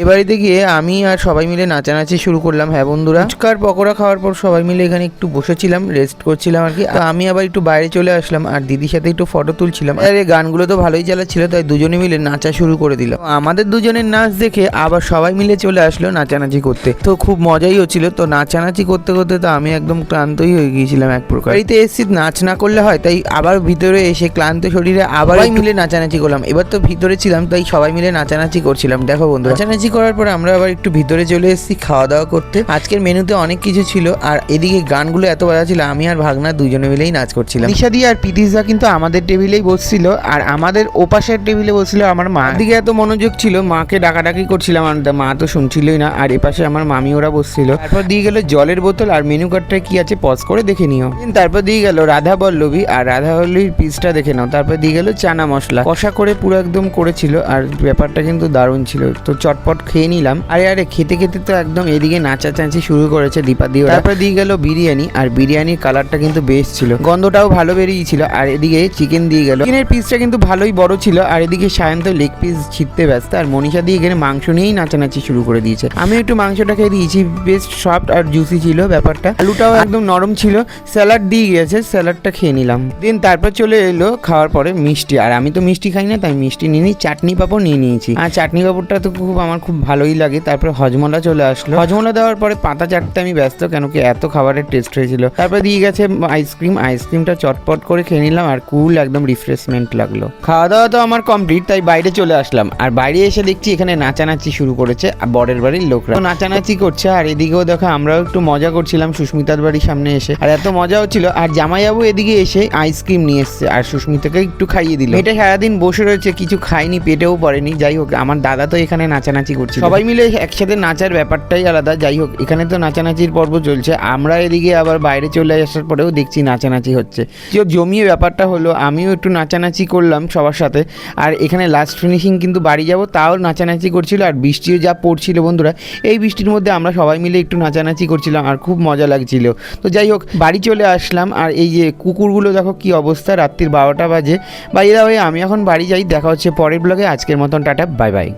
এ বাড়িতে গিয়ে আমি আর সবাই মিলে নাচানাচি শুরু করলাম। হ্যাঁ বন্ধুরা, ফুচকার পকোড়া খাওয়ার পর সবাই মিলে এখানে একটু বসেছিলাম, রেস্ট করছিলাম আর কি। তো আমি আবার একটু বাইরে চলে আসলাম আর দিদির সাথে একটু ফটো তুলছিলাম। আর এই গানগুলো তো ভালোই চালাচ্ছিল, তাই দুজনে মিলে নাচা শুরু করে দিলাম। আমাদের দুজনের নাচ দেখে আবার সবাই মিলে চলে আসলো নাচানাচি করতে। তো খুব মজাই হচ্ছিল। তো নাচানাচি করতে করতে তো আমি একদম ক্লান্তই হয়ে গিয়েছিলাম এক প্রকার। বাড়িতে এসে নাচ না করলে হয়, তাই আবার ভিতরে এসে ক্লান্ত শরীরে আবার মিলে নাচানাচি করলাম। এবার তো ভিতরে ছিলাম, তাই সবাই মিলে নাচানাচি করছিলাম। দেখো বন্ধু, নাচানাচি করার পর আমরা আবার একটু ভিতরে চলে এসেছি খাওয়া দাওয়া করতে। আজকের মেনুতে অনেক কিছু ছিল, আর এদিকে গানগুলো এত বাজা ছিল, আমি আর ভাগনা দুজনে মিলেই নাচ করছিলাম। নিশাদি আর পিতিজা কিন্তু আমাদের টেবিলেই বসছিল, আর আমাদের ওপাশের টেবিলে বসছিল আমার মা। দিকে এত মনোযোগ ছিল, মাকে ডাকাডাকি করছিলাম, আর মা তো শুনছিলই না। আর এপাশে আমার মামি ওরা বসছিল। তারপর দিয়ে গেল জলের বোতল, আর মেনু কার্ডটা কি আছে পজ করে দেখে নিও। তারপর দিয়ে গেল রাধা বল্লভী, আর রাধা বল্লভীর পিসটা দেখে নাও। তারপর দিয়ে গেল চানা মশলা কষা করে পুরো একদম করেছিল, আর ব্যাপারটা কিন্তু দারুণ ছিল। তো চটপট খেয়ে নিলাম। আরে খেতে খেতে তো একদম এদিকে নাচাচাচি শুরু করেছে দীপা দিয়ে। তারপর দিয়ে গেল বিরিয়ানি, আর বিরিয়ানির কালারটা কিন্তু বেশ ছিল, গন্ধটাও ভালো বেরিয়েছিল। আর এদিকে চিকেন দিয়ে গেল। চিকেনের পিসটা কিন্তু ভালোই বড় ছিল। আর এদিকে সায়ন্ত লেগ পিস ছিটতে ব্যস্ত, আর মনীষা দিয়ে এখানে মাংস নিয়েই নাচানাচি শুরু করে দিয়েছে। আমি একটু মাংসটা খেয়ে দিয়েছি, বেশ সফট আর জুসি ছিল ব্যাপারটা। আলুটাও একদম নরম ছিল। স্যালাড দিয়ে গেছে, স্যালাডটা খেয়ে নিলাম। দিন তারপর চলে এলো খাওয়ার পরে মিষ্টি, আর আমি তো মিষ্টি খাই না, তাই মিষ্টি নিয়ে নিই। চাটনি পাঁপড় নিয়ে নিয়েছি, আর চাটনি পাঁপড়টা তো আমার খুব ভালোই লাগে। তারপরে হজমলা চলে আসলো। হজমলা দেওয়ার পরে পাতা চাটতে আমি ব্যস্ত, কেন কি এত খাবারের টেস্ট হয়েছিল। তারপরে দিয়ে গেছে আইসক্রিমটা চটপট করে খেয়ে নিলাম, আর কুল একদম রিফ্রেশমেন্ট লাগলো। খাওয়া দাওয়া তো আমার কমপ্লিট, তাই বাইরে চলে আসলাম। আর বাইরে এসে দেখছি এখানে নাচানাচি শুরু করেছে বরের বাড়ির লোকরা, তো নাচানাচি করছে। আর এদিকেও দেখো আমরাও একটু মজা করছিলাম সুস্মিতার বাড়ির সামনে এসে, আর এত মজা হচ্ছিল। আর জামাইবাবু এদিকে এসে আইসক্রিম নিয়ে এসছে, আর সুস্মিতাকে একটু খাইয়ে দিল। এটা সারাদিন বসে রয়েছে, কিছু খাইনি, পেটেও পড়েনি। যাই হোক, আমার দাদা তো এখানে নাচানাচি করছে, সবাই মিলে একসাথে নাচার ব্যাপারটাই আলাদা। যাই হোক, এখানে তো নাচানাচির পর্ব চলছে। আমরা এদিকে আবার বাইরে চলে আসার পরেও দেখছি নাচানাচি হচ্ছে। যে জমিয়ে ব্যাপারটা হলো, আমিও একটু নাচানাচি করলাম সবার সাথে। আর এখানে লাস্ট ফিনিশিং কিন্তু বাড়ি যাব, তাও নাচানাচি করছিল। আর বৃষ্টিও যা পড়ছিল বন্ধুরা, এই বৃষ্টির মধ্যে আমরা সবাই মিলে একটু নাচানাচি করছিলাম, আর খুব মজা লাগছিল। তো যাই হোক, বাড়ি চলে আসলাম। আর এই যে কুকুরগুলো দেখো কি অবস্থা, রাত্রির 12টা বাজে। বাইরে হয়ে আমি এখন বাড়ি যাই। দেখা হচ্ছে পরের ব্লগে। আজকের মতন টাটা, বাই বাই।